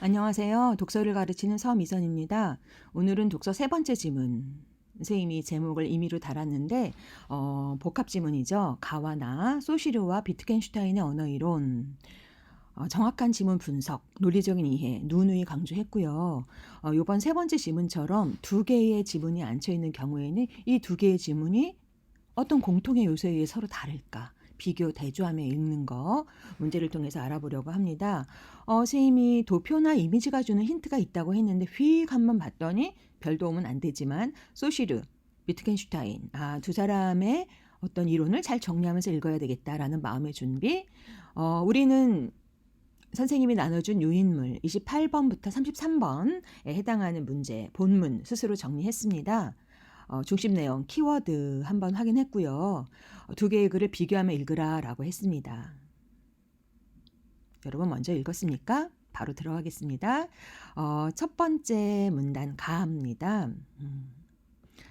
안녕하세요. 독서를 가르치는 서미선입니다. 오늘은 독서 세 번째 지문. 선생님이 제목을 임의로 달았는데 복합 지문이죠. 가와 나, 소시르와 비트겐슈타인의 언어 이론. 정확한 지문 분석, 논리적인 이해, 누누이 강조했고요. 이번 세 번째 지문처럼 두 개의 지문이 앉혀 있는 경우에는 이 두 개의 지문이 어떤 공통의 요소에 의해 서로 다를까? 비교, 대조하며 읽는 거 문제를 통해서 알아보려고 합니다. 선생님이 도표나 이미지가 주는 힌트가 있다고 했는데 휙 한번 봤더니 별 도움은 안 되지만 소시르, 비트겐슈타인 두 사람의 어떤 이론을 잘 정리하면서 읽어야 되겠다라는 마음의 준비. 우리는 선생님이 나눠준 요인물 28번부터 33번에 해당하는 문제, 본문 스스로 정리했습니다. 중심 내용, 키워드 한번 확인했고요. 두 개의 글을 비교하며 읽으라 라고 했습니다. 여러분 먼저 읽었습니까? 바로 들어가겠습니다. 첫 번째 문단 가입니다.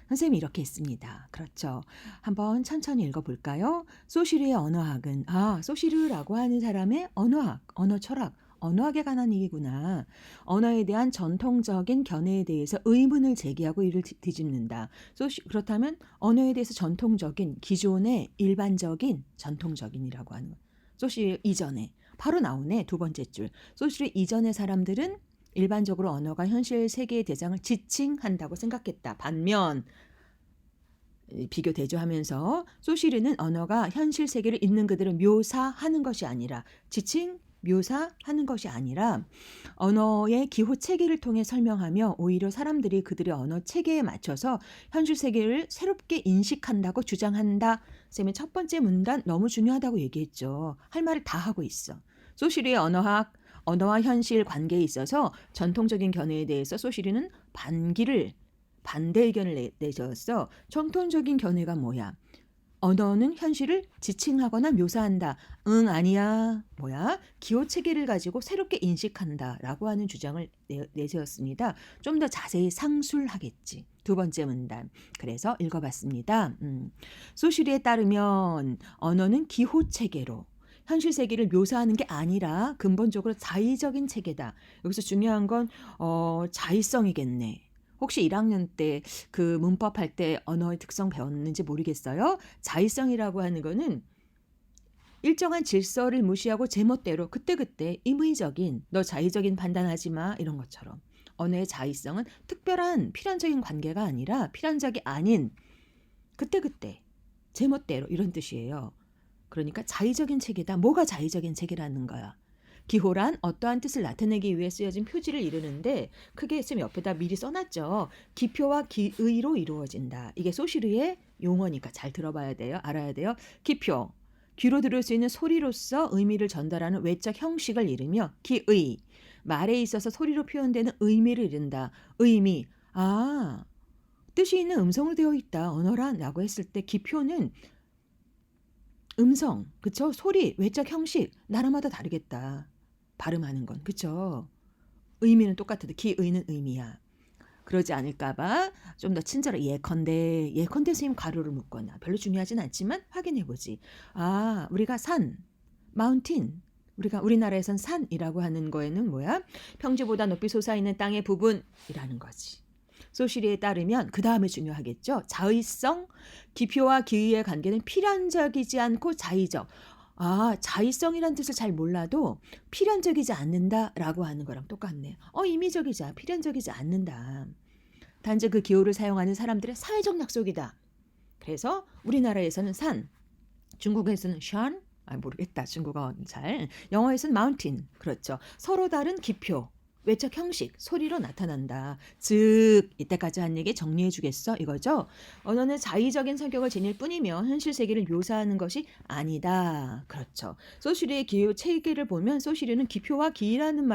선생님이 이렇게 했습니다. 그렇죠. 한번 천천히 읽어볼까요? 소시르의 언어학은 소시르라고 하는 사람의 언어학, 언어 철학, 언어학에 관한 얘기구나. 언어에 대한 전통적인 견해에 대해서 의문을 제기하고 이를 뒤집는다. 그렇다면 언어에 대해서 전통적인, 기존의 일반적인, 전통적인이라고 하는 것. 소시르 이전에 바로 나오네. 두 번째 줄. 소시르 이전의 사람들은 일반적으로 언어가 현실 세계의 대장을 지칭한다고 생각했다. 반면 비교 대조하면서 소시르는 언어가 현실 세계를 있는 그대로 묘사하는 것이 아니라 묘사하는 것이 아니라 언어의 기호 체계를 통해 설명하며 오히려 사람들이 그들의 언어 체계에 맞춰서 현실 세계를 새롭게 인식한다고 주장한다. 쌤의 첫 번째 문단 너무 중요하다고 얘기했죠. 할 말을 다 하고 있어. 소시르의 언어학, 언어와 현실 관계에 있어서 전통적인 견해에 대해서 소시르는 반대 의견을 내줬어. 전통적인 견해가 뭐야? 언어는 현실을 지칭하거나 묘사한다. 아니야. 뭐야? 기호 체계를 가지고 새롭게 인식한다. 라고 하는 주장을 내세웠습니다. 좀 더 자세히 상술하겠지. 두 번째 문단. 그래서 읽어봤습니다. 소시리에 따르면 언어는 기호 체계로 현실 세계를 묘사하는 게 아니라 근본적으로 자의적인 체계다. 여기서 중요한 건 자의성이겠네. 혹시 1학년 때 그 문법 할 때 언어의 특성 배웠는지 모르겠어요. 자의성이라고 하는 거는 일정한 질서를 무시하고 제멋대로 그때그때 임의적인 너 자의적인 판단하지 마 이런 것처럼 언어의 자의성은 특별한 필연적인 관계가 아니라 필연적이 아닌 그때그때 제멋대로 이런 뜻이에요. 그러니까 자의적인 책이다. 뭐가 자의적인 책이라는 거야. 기호란 어떠한 뜻을 나타내기 위해 쓰여진 표지를 이루는데 크게 쌤 옆에다 미리 써놨죠. 기표와 기의로 이루어진다. 이게 소시르의 용어니까 잘 들어봐야 돼요. 알아야 돼요. 기표, 귀로 들을 수 있는 소리로서 의미를 전달하는 외적 형식을 이루며 기의, 말에 있어서 소리로 표현되는 의미를 이룬다. 의미, 뜻이 있는 음성으로 되어 있다. 언어란 라고 했을 때 기표는 음성, 그쵸? 소리, 외적 형식, 나라마다 다르겠다. 발음하는 건, 그쵸? 의미는 똑같아도 기의는 의미야. 그러지 않을까봐 좀 더 친절하게 예컨대 선생님 가로를 묶거나 별로 중요하진 않지만 확인해보지. 우리가 산, 마운틴, 우리나라에선 산이라고 하는 거에는 뭐야? 평지보다 높이 솟아있는 땅의 부분이라는 거지. 소시리에 따르면 그 다음에 중요하겠죠. 자의성, 기표와 기의의 관계는 필연적이지 않고 자의적. 자의성이란 뜻을 잘 몰라도 필연적이지 않는다라고 하는 거랑 똑같네요. 임의적이자 필연적이지 않는다. 단지 그 기호를 사용하는 사람들의 사회적 약속이다. 그래서 우리나라에서는 산, 중국에서는 샨, 모르겠다. 중국어는 잘. 영어에서는 마운틴. 그렇죠. 서로 다른 기표. 외적 형식, 소리로 나타난다. 즉, 이때까지 한 얘기 정리해 주겠어? 이거죠? 언어는 자의적인 성격을 지닐 뿐이며 현실 세계를 묘사하는 것이 아니다. 그렇죠. 소시리의 기호 체계를 보면 소시리는 기표와 기라는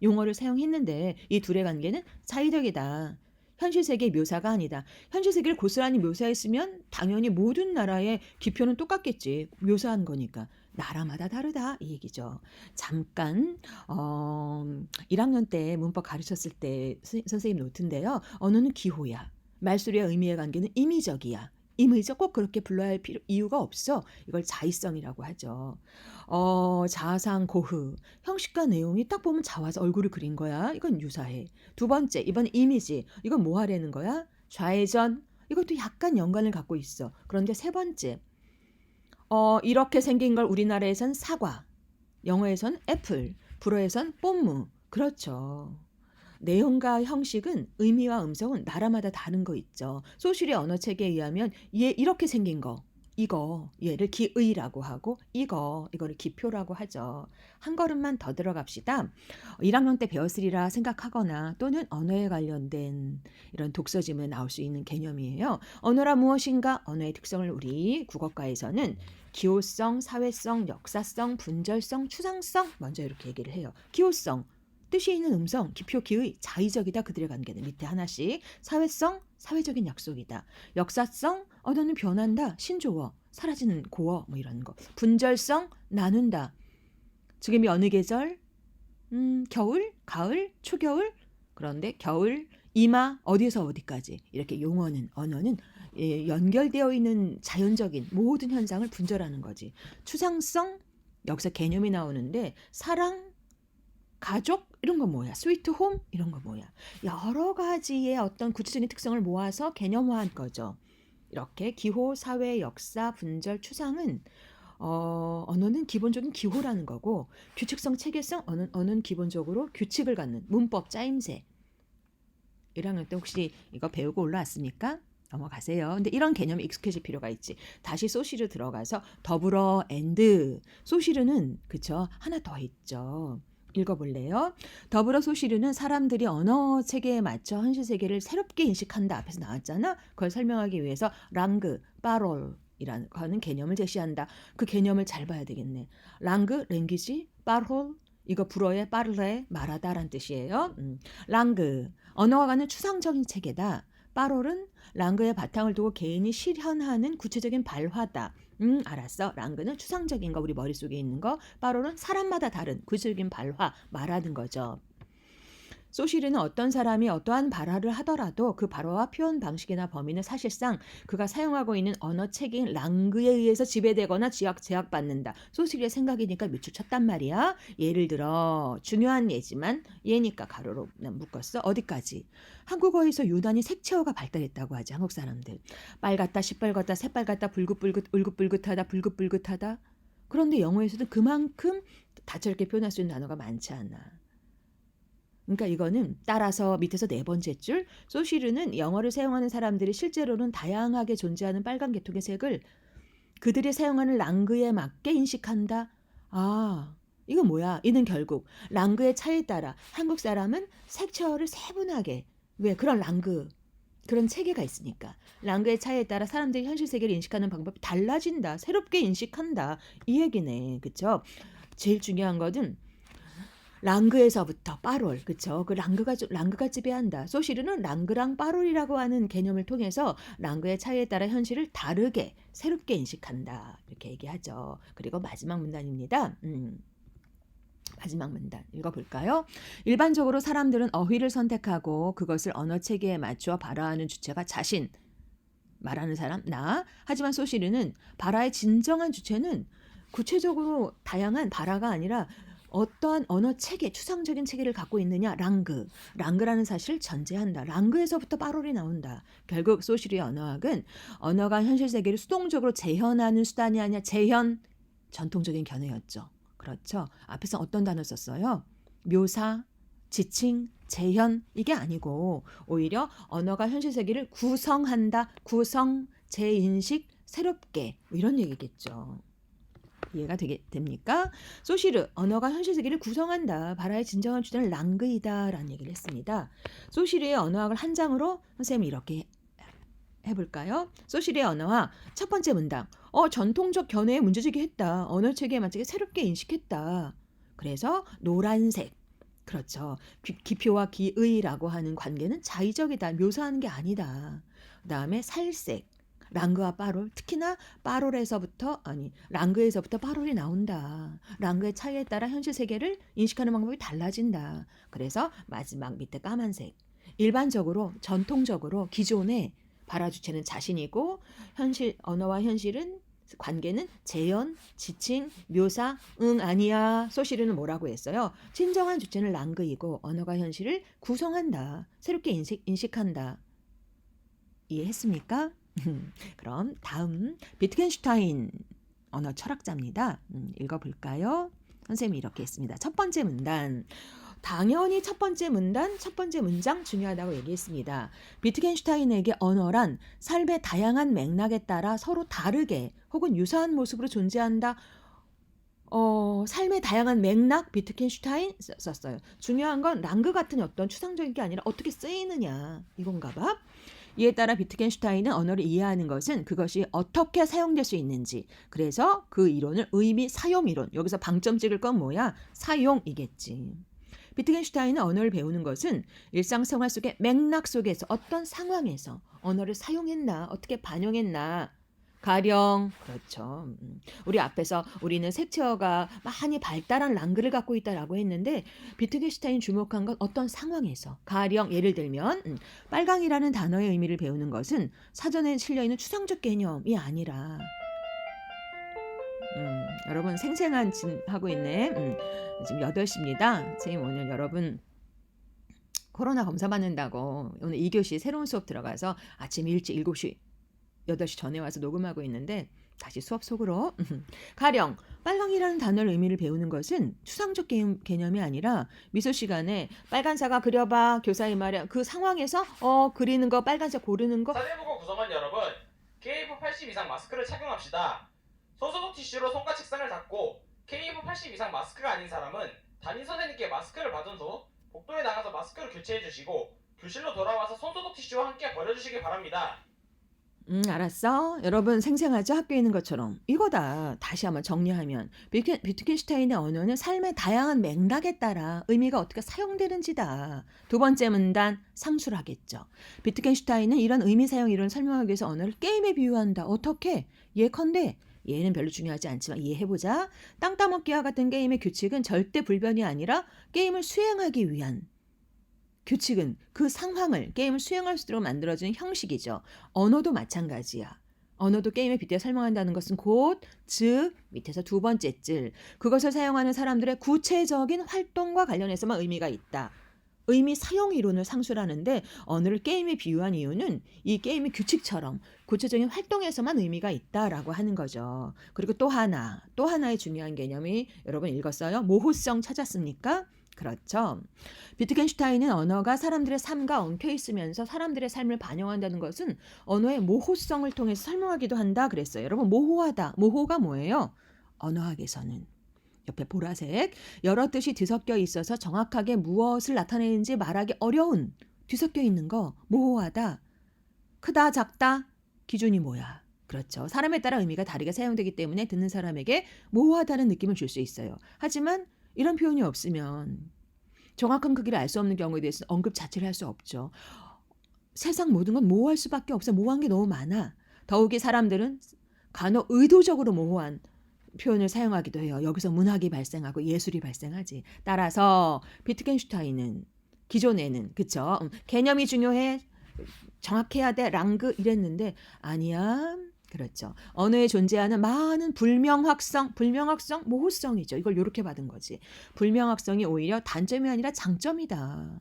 용어를 사용했는데 이 둘의 관계는 자의적이다. 현실 세계의 묘사가 아니다. 현실 세계를 고스란히 묘사했으면 당연히 모든 나라의 기표는 똑같겠지. 묘사한 거니까. 나라마다 다르다 이 얘기죠. 잠깐 1학년 때 문법 가르쳤을 때 선생님 노트인데요. 언어는 기호야. 말소리와 의미의 관계는 임의적이야. 이미지 꼭 그렇게 불러야 할 이유가 없어. 이걸 자의성이라고 하죠. 자상 고흐. 형식과 내용이 딱 보면 자와서 얼굴을 그린 거야. 이건 유사해. 두 번째, 이번 이미지. 이건 뭐 하려는 거야? 좌회전. 이것도 약간 연관을 갖고 있어. 그런데 세 번째, 이렇게 생긴 걸 우리나라에선 사과, 영어에선 애플, 불어에선 뽐무. 그렇죠. 내용과 형식은 의미와 음성은 나라마다 다른 거 있죠. 소실의 언어체계에 의하면 얘 이렇게 생긴 거, 이거 얘를 기의라고 하고 이거를 기표라고 하죠. 한 걸음만 더 들어갑시다. 1학년 때 배웠으리라 생각하거나 또는 언어에 관련된 이런 독서집에 나올 수 있는 개념이에요. 언어라 무엇인가? 언어의 특성을 우리 국어과에서는 기호성, 사회성, 역사성, 분절성, 추상성 먼저 이렇게 얘기를 해요. 기호성 뜻이 있는 음성, 기표, 기의, 자의적이다. 그들의 관계는 밑에 하나씩. 사회성, 사회적인 약속이다. 역사성, 언어는 변한다. 신조어, 사라지는 고어 뭐 이런 거. 분절성, 나눈다. 지금이 어느 계절? 겨울, 가을, 초겨울. 그런데 겨울, 이마, 어디에서 어디까지. 이렇게 용어는, 언어는 연결되어 있는 자연적인 모든 현상을 분절하는 거지. 추상성, 여기서 개념이 나오는데 사랑, 가족 이런 거 뭐야? 스위트 홈 이런 거 뭐야? 여러 가지의 어떤 구체적인 특성을 모아서 개념화한 거죠. 이렇게 기호, 사회, 역사, 분절, 추상은 언어는 기본적인 기호라는 거고 규칙성, 체계성, 언어는 기본적으로 규칙을 갖는 문법, 짜임새. 1학년 때 혹시 이거 배우고 올라왔습니까? 넘어가세요. 근데 이런 개념에 익숙해질 필요가 있지. 다시 소시르 들어가서 더불어 앤드 소시르는 그쵸? 하나 더 있죠. 읽어볼래요? 더불어 소시르는 사람들이 언어 체계에 맞춰 현실 세계를 새롭게 인식한다. 앞에서 나왔잖아. 그걸 설명하기 위해서 랑그, 빠롤이라는 하는 개념을 제시한다. 그 개념을 잘 봐야 되겠네. 랑그, 랭귀지, 빠롤 이거 불어의 빠르레 말하다란 뜻이에요. 랑그 언어와 관한 추상적인 체계다. 빠롤은 랑그의 바탕을 두고 개인이 실현하는 구체적인 발화다. 알았어. 랑그는 추상적인 거 우리 머릿속에 있는 거. 빠롤은 사람마다 다른 구체적인 발화 말하는 거죠. 소시르는 어떤 사람이 어떠한 발화를 하더라도 그 발화와 표현 방식이나 범위는 사실상 그가 사용하고 있는 언어 체계인 랑그에 의해서 지배되거나 제약받는다. 소시르의 생각이니까 밑줄 쳤단 말이야. 예를 들어 중요한 예지만 얘니까 가로로 묶었어. 어디까지? 한국어에서 유난히 색채어가 발달했다고 하지. 한국 사람들. 빨갛다, 시뻘겋다, 새빨갛다, 불긋불긋, 울긋불긋하다, 불긋불긋하다. 그런데 영어에서도 그만큼 다채롭게 표현할 수 있는 단어가 많지 않아. 그러니까 이거는 따라서 밑에서 네 번째 줄 소시르는 영어를 사용하는 사람들이 실제로는 다양하게 존재하는 빨간 계통의 색을 그들이 사용하는 랑그에 맞게 인식한다. 아, 이거 뭐야? 이는 결국 랑그의 차이에 따라 한국 사람은 색채어를 세분하게 왜 그런 랑그 그런 체계가 있으니까 랑그의 차이에 따라 사람들이 현실 세계를 인식하는 방법이 달라진다. 새롭게 인식한다. 이 얘기네. 그쵸? 제일 중요한 것은 랑그에서부터 빠롤, 그쵸? 그 랑그가 지배한다. 소시르는 랑그랑 빠롤이라고 하는 개념을 통해서 랑그의 차이에 따라 현실을 다르게 새롭게 인식한다. 이렇게 얘기하죠. 그리고 마지막 문단입니다. 마지막 문단 읽어볼까요? 일반적으로 사람들은 어휘를 선택하고 그것을 언어 체계에 맞추어 발화하는 주체가 자신, 말하는 사람, 나. 하지만 소시르는 발화의 진정한 주체는 구체적으로 다양한 발화가 아니라 어떠한 언어 체계, 추상적인 체계를 갖고 있느냐, 랑그라는 사실을 전제한다. 랑그에서부터 빠롤이 나온다. 결국 소시르의 언어학은 언어가 현실 세계를 수동적으로 재현하는 수단이 아니라 재현, 전통적인 견해였죠. 그렇죠. 앞에서 어떤 단어 썼어요? 묘사, 지칭, 재현 이게 아니고 오히려 언어가 현실 세계를 구성한다. 구성, 재인식, 새롭게 이런 얘기겠죠. 이해가 됩니까? 소시르, 언어가 현실 세계를 구성한다. 발화의 진정한 주제는 랑그이다라는 얘기를 했습니다. 소시르의 언어학을 한 장으로 선생님이 이렇게 해볼까요? 소시르의 언어학 첫 번째 문장. 전통적 견해에 문제제기했다. 언어 체계에 맞게 새롭게 인식했다. 그래서 노란색. 그렇죠. 기표와 기의라고 하는 관계는 자의적이다. 묘사하는 게 아니다. 그 다음에 살색. 랑그와 빠롤, 특히나 랑그에서부터 빠롤이 나온다. 랑그의 차이에 따라 현실 세계를 인식하는 방법이 달라진다. 그래서 마지막 밑에 까만색. 일반적으로, 전통적으로 기존에 발화주체는 자신이고 현실 언어와 현실은 관계는 재현, 지칭, 묘사, 응, 아니야, 소실은 뭐라고 했어요? 진정한 주체는 랑그이고 언어가 현실을 구성한다. 새롭게 인식한다. 이해했습니까? 그럼 다음 비트겐슈타인 언어 철학자입니다. 읽어볼까요? 선생님이 이렇게 했습니다. 첫 번째 문단. 당연히 첫 번째 문단, 첫 번째 문장 중요하다고 얘기했습니다. 비트겐슈타인에게 언어란 삶의 다양한 맥락에 따라 서로 다르게 혹은 유사한 모습으로 존재한다. 삶의 다양한 맥락 비트겐슈타인 썼어요. 중요한 건 랑그 같은 어떤 추상적인 게 아니라 어떻게 쓰이느냐 이건가 봐. 이에 따라 비트겐슈타인은 언어를 이해하는 것은 그것이 어떻게 사용될 수 있는지, 그래서 그 이론을 의미 사용 이론, 여기서 방점 찍을 건 뭐야? 사용이겠지. 비트겐슈타인은 언어를 배우는 것은 일상생활 속의 맥락 속에서 어떤 상황에서 언어를 사용했나, 어떻게 반영했나. 가령 그렇죠. 우리 앞에서 우리는 색채어가 많이 발달한 랑그를 갖고 있다라고 했는데 비트겐슈타인 주목한 건 어떤 상황에서. 가령 예를 들면 빨강이라는 단어의 의미를 배우는 것은 사전에 실려있는 추상적 개념이 아니라 여러분 생생한 하고 있네. 지금 8시입니다. 선생님 오늘 여러분 코로나 검사 받는다고 오늘 2교시 새로운 수업 들어가서 아침 일찍 7시 8시 전에 와서 녹음하고 있는데 다시 수업 속으로. 가령 빨강이라는 단어의 의미를 배우는 것은 추상적 개념이 아니라 미술 시간에 빨간사가 그려봐 교사의 말이야. 그 상황에서 그리는 거 빨간색 고르는 거. 사대보고 구성원 여러분, KF80 이상 마스크를 착용합시다. 손소독 티슈로 손과 책상을 닦고 KF80 이상 마스크가 아닌 사람은 담임 선생님께 마스크를 받은 후 복도에 나가서 마스크를 교체해 주시고 교실로 돌아와서 손소독 티슈와 함께 버려주시기 바랍니다. 알았어. 여러분 생생하죠? 학교에 있는 것처럼. 이거다. 다시 한번 정리하면 비트겐슈타인의 언어는 삶의 다양한 맥락에 따라 의미가 어떻게 사용되는지다. 두 번째 문단 상술하겠죠. 비트겐슈타인은 이런 의미 사용 이론을 설명하기 위해서 언어를 게임에 비유한다. 어떻게? 예컨대 얘는 별로 중요하지 않지만 이해해보자. 땅 따먹기와 같은 게임의 규칙은 절대 불변이 아니라 게임을 수행하기 위한 규칙은 그 상황을 게임을 수행할 수 있도록 만들어주는 형식이죠. 언어도 마찬가지야. 언어도 게임에 빗대어 설명한다는 것은 곧, 즉, 밑에서 두 번째 줄, 그것을 사용하는 사람들의 구체적인 활동과 관련해서만 의미가 있다. 의미 사용 이론을 상술하는데 언어를 게임에 비유한 이유는 이 게임의 규칙처럼 구체적인 활동에서만 의미가 있다라고 하는 거죠. 그리고 또 하나의 중요한 개념이 여러분 읽었어요? 모호성 찾았습니까? 그렇죠. 비트겐슈타인은 언어가 사람들의 삶과 엉켜 있으면서 사람들의 삶을 반영한다는 것은 언어의 모호성을 통해서 설명하기도 한다 그랬어요. 여러분 모호하다. 모호가 뭐예요? 언어학에서는 옆에 보라색 여러 뜻이 뒤섞여 있어서 정확하게 무엇을 나타내는지 말하기 어려운 뒤섞여 있는 거 모호하다. 크다 작다 기준이 뭐야? 그렇죠. 사람에 따라 의미가 다르게 사용되기 때문에 듣는 사람에게 모호하다는 느낌을 줄 수 있어요. 하지만 이런 표현이 없으면 정확한 크기를 알 수 없는 경우에 대해서는 언급 자체를 할 수 없죠. 세상 모든 건 모호할 수밖에 없어. 모호한 게 너무 많아. 더욱이 사람들은 간혹 의도적으로 모호한 표현을 사용하기도 해요. 여기서 문학이 발생하고 예술이 발생하지. 따라서 비트겐슈타인은 기존에는 그쵸? 개념이 중요해. 정확해야 돼. 랑그 이랬는데 아니야. 그렇죠. 언어에 존재하는 많은 불명확성, 모호성이죠. 이걸 이렇게 받은 거지. 불명확성이 오히려 단점이 아니라 장점이다.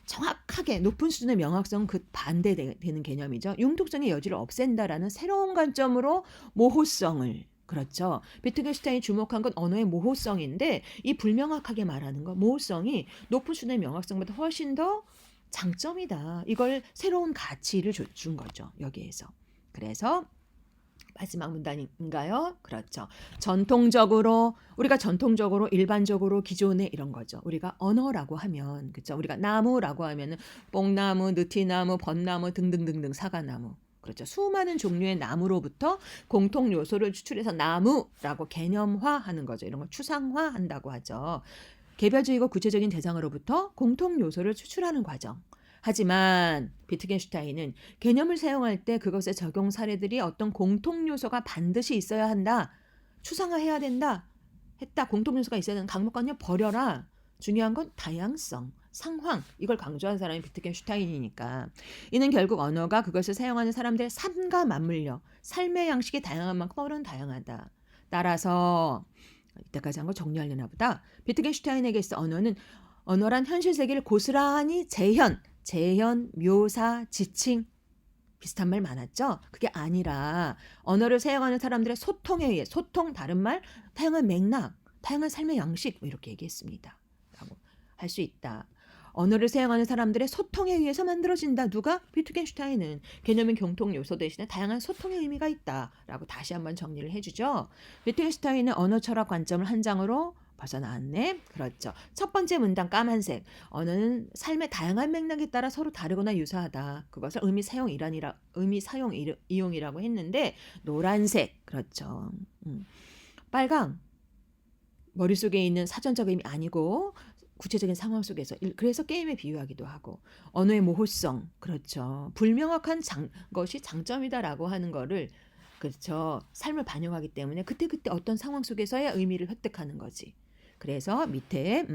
정확하게 높은 수준의 명확성은 그 반대되는 개념이죠. 융통성의 여지를 없앤다라는 새로운 관점으로 모호성을 그렇죠. 비트겐슈타인이 주목한 건 언어의 모호성인데 이 불명확하게 말하는 거 모호성이 높은 수준의 명확성보다 훨씬 더 장점이다. 이걸 새로운 가치를 준 거죠. 여기에서. 그래서 마지막 문단인가요? 그렇죠. 우리가 전통적으로 일반적으로 기존에 이런 거죠. 우리가 언어라고 하면 그렇죠. 우리가 나무라고 하면은 뽕나무, 느티나무, 벚나무 등등등등 사과나무. 그렇죠. 수많은 종류의 나무로부터 공통 요소를 추출해서 나무라고 개념화하는 거죠. 이런 걸 추상화한다고 하죠. 개별적이고 구체적인 대상으로부터 공통 요소를 추출하는 과정. 하지만 비트겐슈타인은 개념을 사용할 때 그것의 적용 사례들이 어떤 공통 요소가 반드시 있어야 한다. 추상화해야 된다. 했다. 공통 요소가 있어야 되는 강박관념 버려라. 중요한 건 다양성. 상황 이걸 강조한 사람이 비트겐슈타인이니까 이는 결국 언어가 그것을 사용하는 사람들의 삶과 맞물려 삶의 양식이 다양한 만큼 언어는 다양하다. 따라서 이때까지 한 거 정리하려나 보다. 비트겐슈타인에게 있어 언어란 현실 세계를 고스란히 재현, 묘사, 지칭 비슷한 말 많았죠? 그게 아니라 언어를 사용하는 사람들의 소통에 의해 소통 다른 말 다양한 맥락, 다양한 삶의 양식 뭐 이렇게 얘기했습니다. 라고 할 수 있다. 언어를 사용하는 사람들의 소통에 의해서 만들어진다. 누가? 비트겐슈타인은 개념인 공통 요소 대신에 다양한 소통의 의미가 있다라고 다시 한번 정리를 해주죠. 비트겐슈타인은 언어 철학 관점을 한 장으로 벗어나왔네. 그렇죠. 첫 번째 문단 까만색. 언어는 삶의 다양한 맥락에 따라 서로 다르거나 유사하다. 그것을 의미 사용 이용이라고 했는데 노란색. 그렇죠. 빨강. 머릿속에 있는 사전적 의미 아니고 구체적인 상황 속에서 그래서 게임에 비유하기도 하고 언어의 모호성 그렇죠. 불명확한 것이 장점이다라고 하는 거를 그렇죠. 삶을 반영하기 때문에 그때그때 어떤 상황 속에서야 의미를 획득하는 거지. 그래서 밑에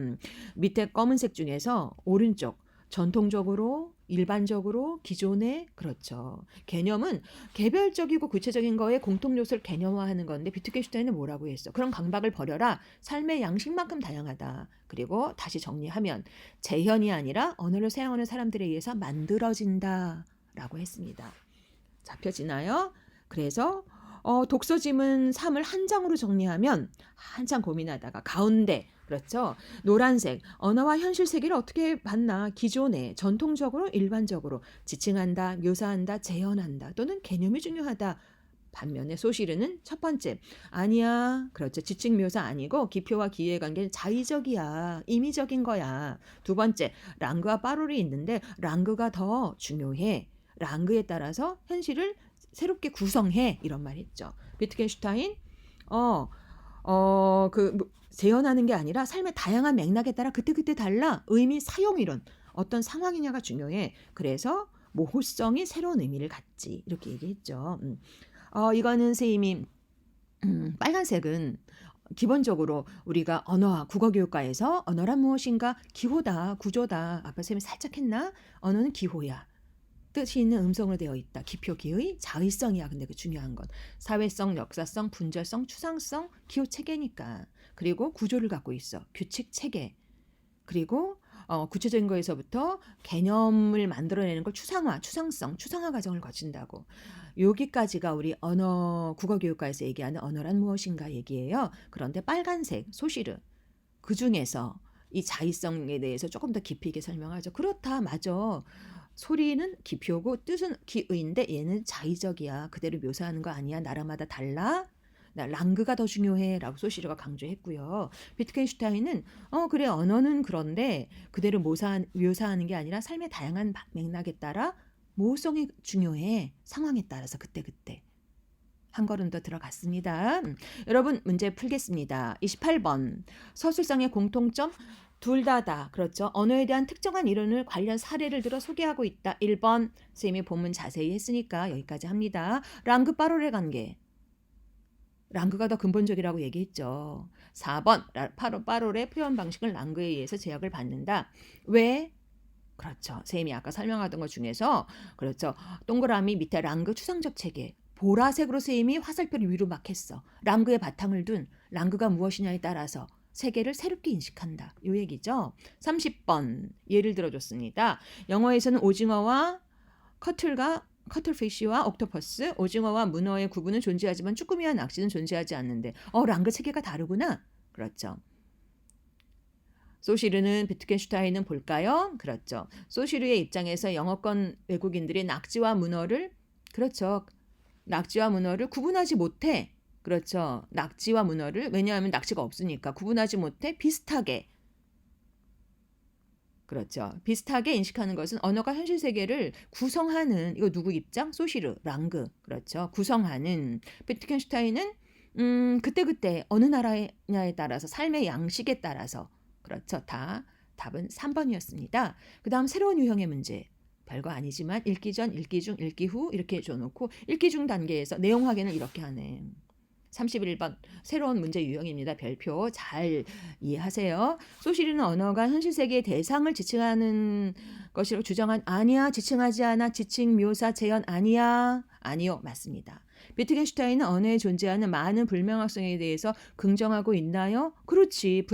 검은색 중에서 오른쪽 전통적으로 일반적으로 기존의 그렇죠. 개념은 개별적이고 구체적인 거에 공통 요소를 개념화하는 건데 비트겐슈타인은 뭐라고 했어? 그런 강박을 버려라. 삶의 양식만큼 다양하다. 그리고 다시 정리하면 재현이 아니라 언어를 사용하는 사람들에 의해서 만들어진다라고 했습니다. 잡혀지나요? 그래서 독서지문 3을 한 장으로 정리하면 한참 고민하다가 가운데 그렇죠. 노란색 언어와 현실 세계를 어떻게 봤나 기존에 전통적으로 일반적으로 지칭한다 묘사한다 재현한다 또는 개념이 중요하다. 반면에 소시르는 첫 번째 아니야 그렇죠. 지칭 묘사 아니고 기표와 기의 관계는 자의적이야 임의적인 거야. 두 번째 랑그와 파롤이 있는데 랑그가 더 중요해. 랑그에 따라서 현실을 새롭게 구성해 이런 말 했죠. 비트겐슈타인 재현하는 게 아니라 삶의 다양한 맥락에 따라 그때그때 달라 의미 사용 이론 어떤 상황이냐가 중요해. 그래서 모호성이 새로운 의미를 갖지 이렇게 얘기했죠. 이거는 선생님이 빨간색은 기본적으로 우리가 언어와 국어교육과에서 언어란 무엇인가 기호다 구조다 아까 선생님이 살짝 했나 언어는 기호야. 뜻이 있는 음성으로 되어 있다. 기표, 기의, 자의성이야. 근데 그 중요한 건 사회성, 역사성, 분절성, 추상성, 기호 체계니까. 그리고 구조를 갖고 있어. 규칙 체계. 그리고 구체적인 거에서부터 개념을 만들어내는 걸 추상성, 추상화 과정을 거친다고. 여기까지가 우리 국어교육과에서 얘기하는 언어란 무엇인가 얘기예요. 그런데 빨간색, 소시르. 그 중에서 이 자의성에 대해서 조금 더 깊이 있게 설명하죠. 그렇다, 맞아. 소리는 기표고 뜻은 기의인데 얘는 자의적이야. 그대로 묘사하는 거 아니야. 나라마다 달라. 랑그가 더 중요해 라고 소시르가 강조했고요. 비트겐슈타인은 그래 언어는 그런데 그대로 묘사하는 게 아니라 삶의 다양한 맥락에 따라 모호성이 중요해. 상황에 따라서 그때그때. 한 걸음 더 들어갔습니다. 여러분 문제 풀겠습니다. 28번 서술상의 공통점 둘 다다. 그렇죠. 언어에 대한 특정한 이론을 관련 사례를 들어 소개하고 있다. 1번 선생님이 본문 자세히 했으니까 여기까지 합니다. 랑그 파롤의 관계. 랑그가 더 근본적이라고 얘기했죠. 4번 파롤의 표현 방식은 랑그에 의해서 제약을 받는다. 왜? 그렇죠. 선생님이 아까 설명하던 것 중에서 그렇죠. 동그라미 밑에 랑그 추상적 체계. 보라색으로 선생님이 화살표를 위로 막 했어. 랑그의 바탕을 둔 랑그가 무엇이냐에 따라서 세계를 새롭게 인식한다. 이 얘기죠. 30번 예를 들어줬습니다. 영어에서는 오징어와 커틀피쉬와 옥토퍼스, 오징어와 문어의 구분은 존재하지만 쭈꾸미와 낚시는 존재하지 않는데 랑그 체계가 다르구나. 그렇죠. 소시르는 비트겐슈타인은 볼까요? 그렇죠. 소시르의 입장에서 영어권 외국인들이 낙지와 문어를 그렇죠. 낙지와 문어를 구분하지 못해. 그렇죠. 낙지와 문어를 왜냐하면 낙지가 없으니까 구분하지 못해 비슷하게 그렇죠. 비슷하게 인식하는 것은 언어가 현실 세계를 구성하는 이거 누구 입장? 소시르, 랑그 그렇죠. 구성하는 비트겐슈타인은 그때그때 어느 나라냐에 따라서 삶의 양식에 따라서 그렇죠. 답은 3번이었습니다. 그 다음 새로운 유형의 문제. 별거 아니지만 읽기 전, 읽기 중, 읽기 후 이렇게 줘놓고 읽기 중 단계에서 내용 확인을 이렇게 하네. 31번 새로운 문제 유형입니다. 별표 잘 이해하세요. 소시리는 언어가 현실 세계의 대상을 지칭하는 것이라고 주장한 아니야. 지칭하지 않아. 지칭, 묘사, 재현 아니야. 아니요. 맞습니다. 비트겐슈타인은 언어에 존재하는 많은 불명확성에 대해서 긍정하고 있나요? 그렇지.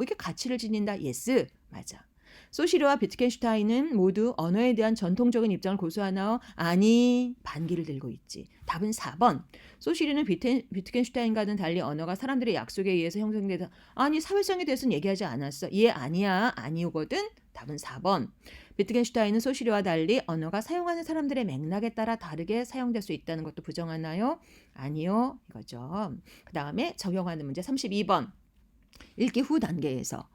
이게 가치를 지닌다. 예스. 맞아. 소시리와 비트겐슈타인은 모두 언어에 대한 전통적인 입장을 고수하나요? 아니, 반기를 들고 있지. 답은 4번. 소시리는 비트겐슈타인과는 달리 언어가 사람들의 약속에 의해서 형성되다. 아니, 사회성에 대해서는 얘기하지 않았어. 얘 아니야. 아니오거든. 답은 4번. 비트겐슈타인은 소시리와 달리 언어가 사용하는 사람들의 맥락에 따라 다르게 사용될 수 있다는 것도 부정하나요? 아니요. 이거죠. 그 다음에 적용하는 문제 32번. 읽기 후 단계에서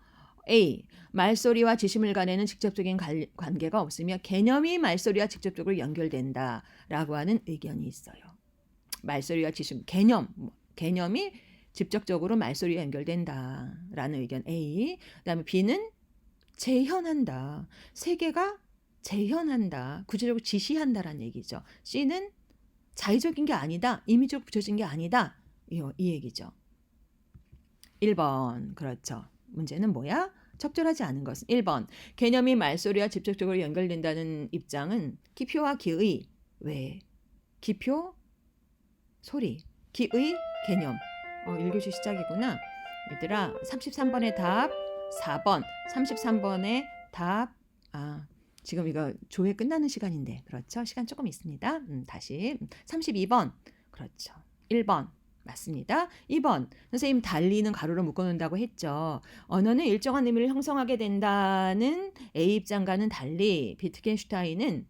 A. 말소리와 지시물 간에는 직접적인 관계가 없으며 개념이 말소리와 직접적으로 연결된다 라고 하는 의견이 있어요. 말소리와 지시물, 개념이 직접적으로 말소리와 연결된다 라는 의견 A. 그 다음에 B는 재현한다. 세계가 재현한다. 구체적으로 지시한다라는 얘기죠. C는 자의적인 게 아니다. 임의적으로 붙여진 게 아니다. 이 얘기죠. 1번. 그렇죠. 문제는 뭐야? 적절하지 않은 것은 1번. 개념이 말소리와 직접적으로 연결된다는 입장은 기표와 기의, 왜? 기표, 소리, 기의, 개념. 1교시 시작이구나. 얘들아, 33번의 답 4번, 33번의 답 지금 이거 조회 끝나는 시간인데 그렇죠? 시간 조금 있습니다. 다시 32번. 그렇죠. 1번. 맞습니다. 2번. 선생님 달리는 가로로 묶어놓는다고 했죠. 언어는 일정한 의미를 형성하게 된다는 A 입장과는 달리 비트겐슈타인은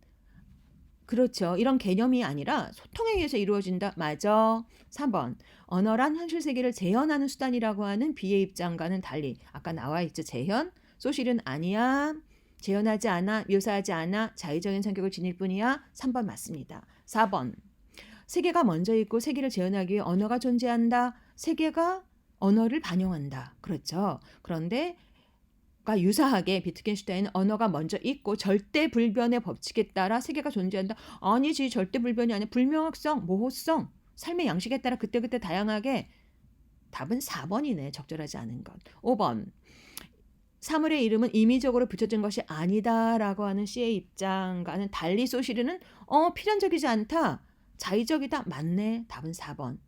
그렇죠. 이런 개념이 아니라 소통에 의해서 이루어진다. 맞아. 3번. 언어란 현실 세계를 재현하는 수단이라고 하는 B의 입장과는 달리 아까 나와 있죠. 재현. 소실은 아니야. 재현하지 않아. 묘사하지 않아. 자의적인 성격을 지닐 뿐이야. 3번 맞습니다. 4번. 세계가 먼저 있고 세계를 재현하기 위해 언어가 존재한다. 세계가 언어를 반영한다. 그렇죠. 그런데 유사하게 비트겐슈타인은 언어가 먼저 있고 절대불변의 법칙에 따라 세계가 존재한다. 아니지. 절대불변이 아니라 불명확성, 모호성, 삶의 양식에 따라 그때그때 다양하게. 답은 4번이네. 적절하지 않은 것. 5번. 사물의 이름은 임의적으로 붙여진 것이 아니다라고 하는 C의 입장과는 달리 소시리는 필연적이지 않다. 자의적이다. 맞네. 답은 4번.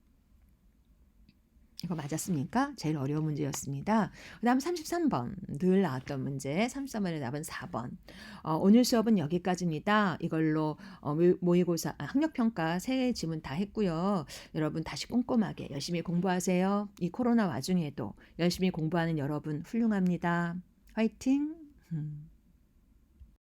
이거 맞았습니까? 제일 어려운 문제였습니다. 그 다음 33번. 늘 나왔던 문제. 33번의 답은 4번. 오늘 수업은 여기까지입니다. 이걸로 모의고사, 학력평가 세 지문 다 했고요. 여러분 다시 꼼꼼하게 열심히 공부하세요. 이 코로나 와중에도 열심히 공부하는 여러분 훌륭합니다. 화이팅!